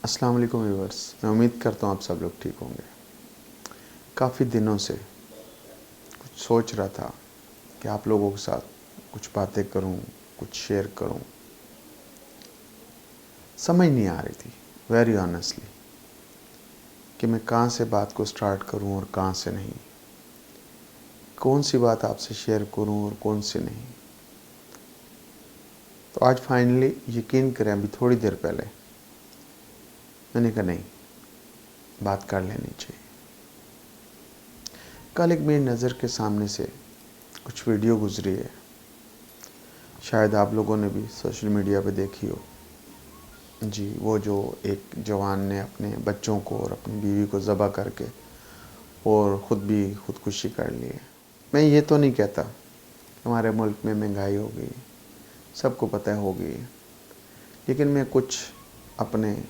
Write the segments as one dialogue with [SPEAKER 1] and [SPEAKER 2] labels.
[SPEAKER 1] अस्सलाम वालेकुम व्यूअर्स, मैं उम्मीद करता हूँ आप सब लोग ठीक होंगे। काफ़ी दिनों से कुछ सोच रहा था कि आप लोगों के साथ कुछ बातें करूँ, कुछ शेयर करूँ। समझ नहीं आ रही थी वेरी ऑनेस्टली कि मैं कहाँ से बात को स्टार्ट करूँ और कहाँ से नहीं, कौन सी बात आपसे शेयर करूँ और कौन सी नहीं। तो आज फाइनली यकीन करें, अभी थोड़ी देर पहले मैंने कहा नहीं, बात कर लेनी चाहिए। कल एक मेरी नज़र के सामने से कुछ वीडियो गुजरी है, शायद आप लोगों ने भी सोशल मीडिया पे देखी हो। जी, वो जो एक जवान ने अपने बच्चों को और अपनी बीवी को ज़बह करके और ख़ुद भी ख़ुदकुशी कर ली है। मैं ये तो नहीं कहता कि हमारे मुल्क में महंगाई हो गई, सबको पता है हो गई है, लेकिन मैं कुछ अपने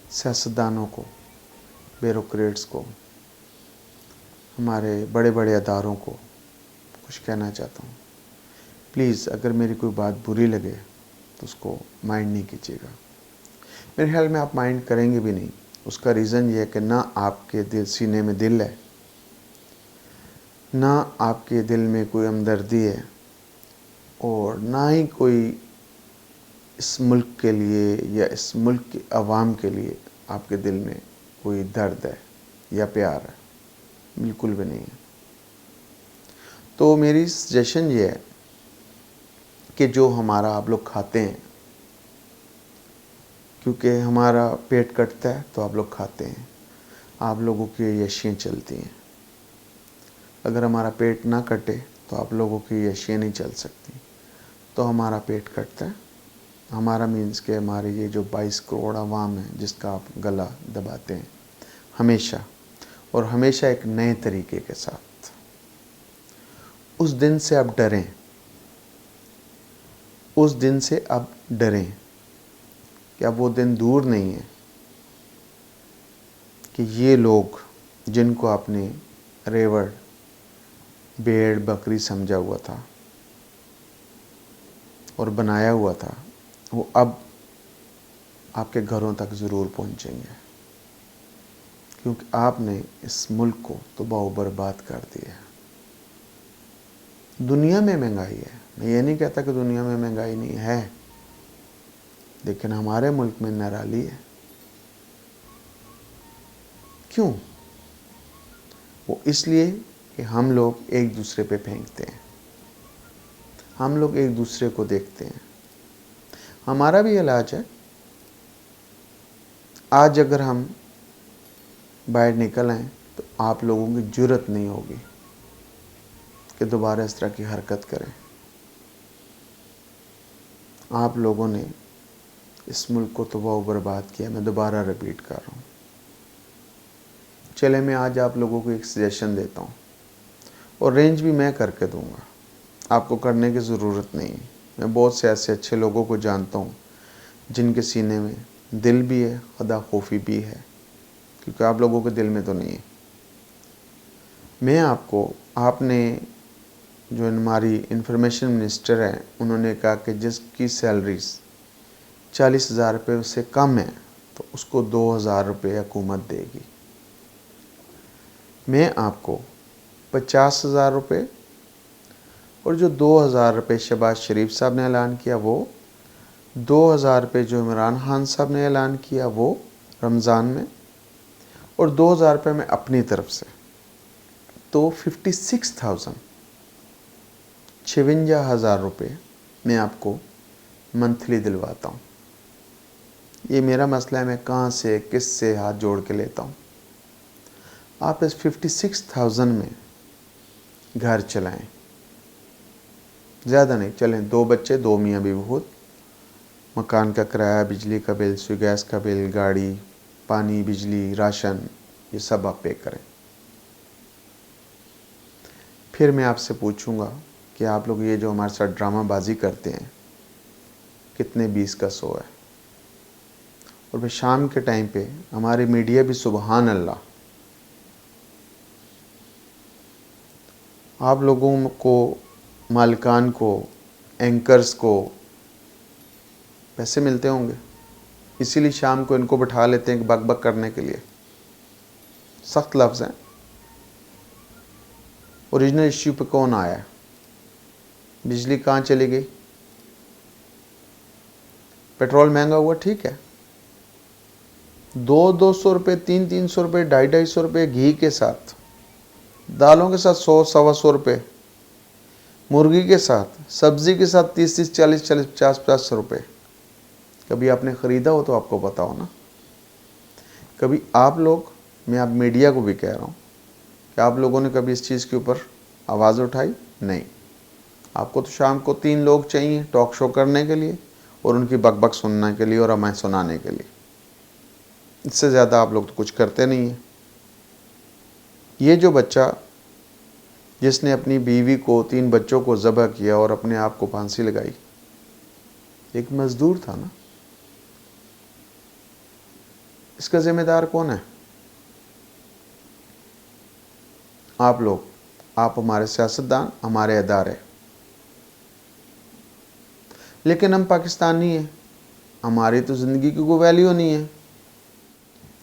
[SPEAKER 1] सियासतदानों को, ब्यूरोक्रेट्स को, हमारे बड़े बड़े अदारों को कुछ कहना चाहता हूँ। प्लीज़ अगर मेरी कोई बात बुरी लगे तो उसको माइंड नहीं कीजिएगा। मेरे ख्याल में आप माइंड करेंगे भी नहीं। उसका रीज़न ये है कि ना आपके दिल सीने में दिल है, ना आपके दिल में कोई हमदर्दी है, और ना ही कोई इस मुल्क के लिए या इस मुल्क की आवाम के लिए आपके दिल में कोई दर्द है या प्यार है। बिल्कुल भी नहीं है। तो मेरी सजेशन ये है कि जो हमारा आप लोग खाते हैं, क्योंकि हमारा पेट कटता है तो आप लोग खाते हैं, आप लोगों की यशियाँ चलती हैं। अगर हमारा पेट ना कटे तो आप लोगों की यशियाँ नहीं चल सकती। तो हमारा पेट कटता है, हमारा मीन्स के हमारे ये जो 22 करोड़ आवाम है जिसका आप गला दबाते हैं हमेशा, और हमेशा एक नए तरीके के साथ। उस दिन से आप डरें, उस दिन से आप डरें कि अब वो दिन दूर नहीं है कि ये लोग जिनको आपने रेवड़, भेड़, बकरी समझा हुआ था और बनाया हुआ था, वो अब आपके घरों तक ज़रूर पहुंचेंगे, क्योंकि आपने इस मुल्क को तबाह बर्बाद कर दिया है। दुनिया में महंगाई है, मैं ये नहीं कहता कि दुनिया में महंगाई नहीं है, लेकिन हमारे मुल्क में निराली है। क्यों? वो इसलिए कि हम लोग एक दूसरे पे फेंकते हैं, हम लोग एक दूसरे को देखते हैं। हमारा भी इलाज है। आज अगर हम बाहर निकल आएँ तो आप लोगों की जुर्रत नहीं होगी कि दोबारा इस तरह की हरकत करें। आप लोगों ने इस मुल्क को तबाह बर्बाद किया। मैं दोबारा रिपीट कर रहा हूँ। चले, मैं आज आप लोगों को एक सजेशन देता हूँ और रेंज भी मैं करके दूँगा, आपको करने की ज़रूरत नहीं है। मैं बहुत से ऐसे अच्छे लोगों को जानता हूँ जिनके सीने में दिल भी है, खुदा खौफी भी है, क्योंकि आप लोगों के दिल में तो नहीं है। मैं आपको, आपने जो हमारी इंफॉर्मेशन मिनिस्टर हैं, उन्होंने कहा कि जिसकी सैलरीज 40,000 रुपये से कम है तो उसको 2,000 रुपये हुकूमत देगी। मैं आपको 50,000 रुपये और जो 2,000 रुपये शहबाज शरीफ साहब ने ऐलान किया, वो 2,000 रुपये जो इमरान खान साहब ने ऐलान किया वो रमज़ान में, और 2,000 रुपये मैं अपनी तरफ से, तो 56,000 रुपये मैं आपको मंथली दिलवाता हूँ। ये मेरा मसला है, मैं कहाँ से किस से हाथ जोड़ के लेता हूँ। आप इस 56,000 में घर चलाएं, ज़्यादा नहीं, चलें 2 बच्चे, 2 मियाँ बीवी, खुद, मकान का किराया, बिजली का बिल, स्विगी गैस का बिल, गाड़ी, पानी, बिजली, राशन, ये सब आप पे करें। फिर मैं आपसे पूछूंगा कि आप लोग ये जो हमारे साथ ड्रामाबाजी करते हैं, कितने 20 का 100 है। और फिर शाम के टाइम पे हमारी मीडिया भी सुबहान अल्लाह आप लोगों को, मालिकान को, एंकर्स को पैसे मिलते होंगे, इसीलिए शाम को इनको बिठा लेते हैं बक बक करने के लिए। सख्त लफ्ज़ हैं। ओरिजिनल इश्यू पे कौन आया? बिजली कहाँ चली गई? पेट्रोल महंगा हुआ, ठीक है, 200-200 रुपये, 300-300 रुपये, 250-250 रुपये घी के साथ, दालों के साथ 100-125 रुपये, मुर्गी के साथ, सब्ज़ी के साथ 30-30, 40-40, 50-50 रुपये। कभी आपने ख़रीदा हो तो आपको पता हो ना। कभी आप लोग, मैं आप मीडिया को भी कह रहा हूँ कि आप लोगों ने कभी इस चीज़ के ऊपर आवाज़ उठाई? नहीं। आपको तो शाम को 3 लोग चाहिए टॉक शो करने के लिए और उनकी बकबक सुनने के लिए और हमें सुनाने के लिए। इससे ज़्यादा आप लोग तो कुछ करते नहीं हैं। ये जो बच्चा जिसने अपनी बीवी को, 3 बच्चों को ज़बह किया और अपने आप को फांसी लगाई, एक मज़दूर था ना। इसका ज़िम्मेदार कौन है? आप लोग, आप हमारे सियासतदान, हमारे अदारे। लेकिन हम पाकिस्तानी हैं, हमारी तो ज़िंदगी की कोई वैल्यू नहीं है।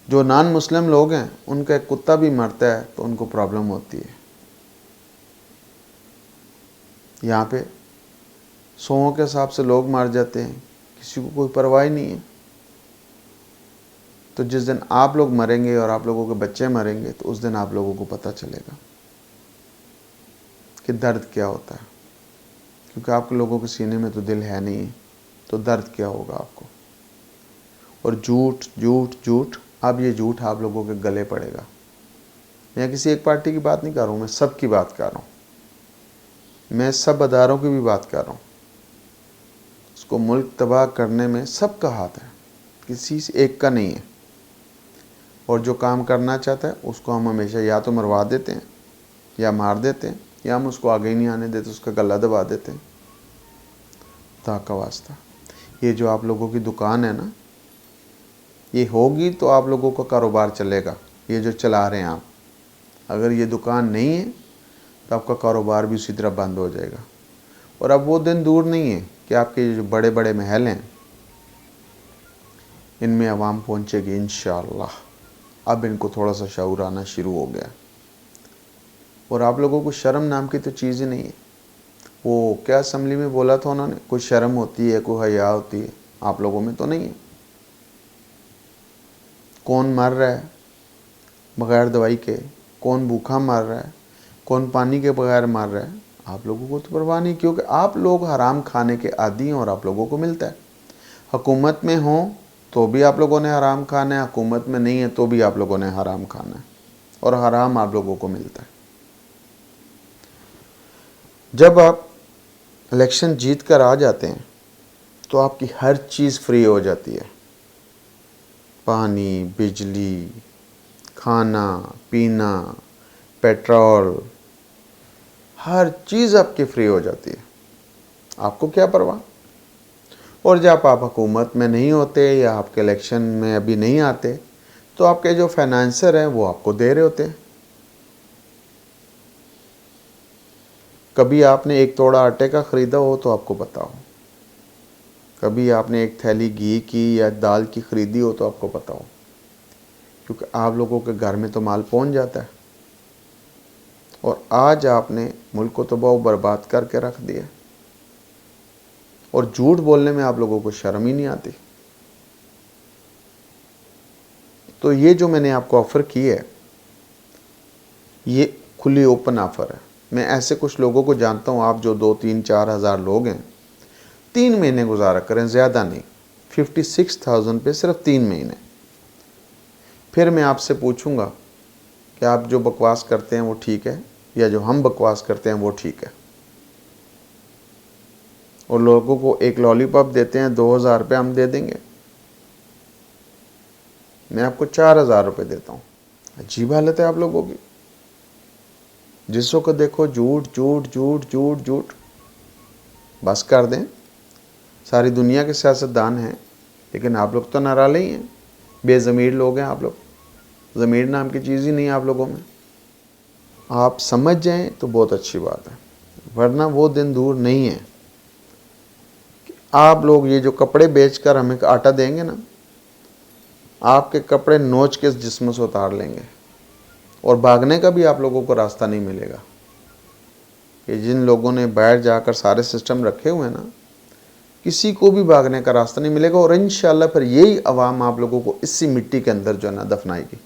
[SPEAKER 1] जो नॉन मुस्लिम लोग हैं उनका एक कुत्ता भी मरता है तो उनको प्रॉब्लम होती है। यहाँ पे 100 के हिसाब से लोग मार जाते हैं, किसी को कोई परवाह नहीं है। तो जिस दिन आप लोग मरेंगे और आप लोगों के बच्चे मरेंगे तो उस दिन आप लोगों को पता चलेगा कि दर्द क्या होता है। क्योंकि आप लोगों के सीने में तो दिल है नहीं, तो दर्द क्या होगा आपको। और झूठ झूठ झूठ, अब ये झूठ आप लोगों के गले पड़ेगा। मैं किसी एक पार्टी की बात नहीं कर रहा हूँ, मैं सब की बात कर रहा हूँ, मैं सब अदारों की भी बात कर रहा हूँ। उसको मुल्क तबाह करने में सबका हाथ है, किसी से एक का नहीं है। और जो काम करना चाहता है उसको हम हमेशा या तो मरवा देते हैं या मार देते हैं या हम उसको आगे ही नहीं आने देते, उसका गला दबा देते हैं। खुदा का वास्ता, ये जो आप लोगों की दुकान है ना, ये होगी तो आप लोगों का कारोबार चलेगा। ये जो चला रहे हैं आप, अगर ये दुकान नहीं है तो आपका कारोबार भी उसी तरह बंद हो जाएगा। और अब वो दिन दूर नहीं है कि आपके जो बड़े बड़े महल हैं इनमें आवाम पहुंचेगी इंशाअल्लाह। अब इनको थोड़ा सा शऊर आना शुरू हो गया। और आप लोगों को शर्म नाम की तो चीज़ ही नहीं है। वो क्या असम्बली में बोला था उन्होंने, कोई शर्म होती है, कोई हया होती है, आप लोगों में तो नहीं है। कौन मर रहा है बग़ैर दवाई के, कौन भूखा मर रहा है, कौन पानी के बगैर मर रहा है, आप लोगों को तो परवाह नहीं। क्योंकि आप लोग हराम खाने के आदी हैं और आप लोगों को मिलता है। हुकूमत में हो तो भी आप लोगों ने हराम खाना है, हुकूमत में नहीं है तो भी आप लोगों ने हराम खाना है, और हराम आप लोगों को मिलता है। जब आप इलेक्शन जीत कर आ जाते हैं तो आपकी हर चीज़ फ्री हो जाती है। पानी, बिजली, खाना पीना, पेट्रोल, हर चीज़ आपकी फ्री हो जाती है। आपको क्या परवाह। और जब आप हुकूमत में नहीं होते या आपके इलेक्शन में अभी नहीं आते तो आपके जो फाइनेंसर हैं वो आपको दे रहे होते हैं। कभी आपने एक तोड़ा आटे का ख़रीदा हो तो आपको बताओ, कभी आपने एक थैली घी की या दाल की ख़रीदी हो तो आपको पता हो। क्योंकि आप लोगों के घर में तो माल पहुंच जाता है। और आज आपने मुल्क को तबाह बर्बाद करके रख दिया। और झूठ बोलने में आप लोगों को शर्म ही नहीं आती। तो ये जो मैंने आपको ऑफ़र की है, ये खुली ओपन ऑफ़र है। मैं ऐसे कुछ लोगों को जानता हूँ, आप जो 2-3-4 हज़ार लोग हैं, 3 महीने गुजारा करें, ज़्यादा नहीं, 56,000 पे सिर्फ 3 महीने। फिर मैं आपसे पूछूंगा कि आप जो बकवास करते हैं वो ठीक है या जो हम बकवास करते हैं वो ठीक है। और लोगों को एक लॉलीपॉप देते हैं 2,000 रुपये हम दे देंगे, मैं आपको 4,000 रुपये देता हूँ। अजीब हालत है आप लोगों की। जिसों को देखो झूठ झूठ झूठ झूठ झूठ। बस कर दें। सारी दुनिया के सियासतदान हैं लेकिन आप लोग तो नाराले ही हैं, बेज़मीर लोग हैं आप लोग। ज़मीर नाम की चीज़ ही नहीं है आप लोगों में। आप समझ जाएं तो बहुत अच्छी बात है, वरना वो दिन दूर नहीं है कि आप लोग ये जो कपड़े बेचकर हमें आटा देंगे ना, आपके कपड़े नोच के इस जिस्म से उतार लेंगे और भागने का भी आप लोगों को रास्ता नहीं मिलेगा। कि जिन लोगों ने बाहर जाकर सारे सिस्टम रखे हुए हैं ना, किसी को भी भागने का रास्ता नहीं मिलेगा। और इंशाल्लाह फिर यही अवाम आप लोगों को इसी मिट्टी के अंदर जो है ना दफनाएगी।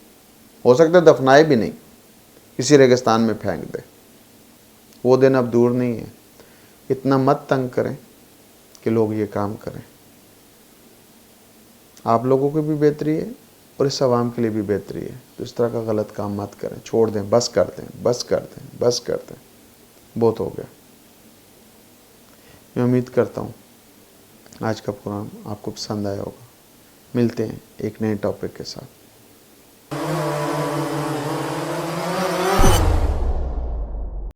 [SPEAKER 1] हो सकता है दफनाए भी नहीं, किसी रेगिस्तान में फेंक दे। वो दिन अब दूर नहीं है। इतना मत तंग करें कि लोग ये काम करें। आप लोगों की भी बेहतरी है और इस अवाम के लिए भी बेहतरी है। तो इस तरह का गलत काम मत करें, छोड़ दें, बस कर दें, बस कर दें, बस कर दें। बहुत हो गया। मैं उम्मीद करता हूँ आज का प्रोग्राम आपको पसंद आया होगा। मिलते हैं एक नए टॉपिक के साथ।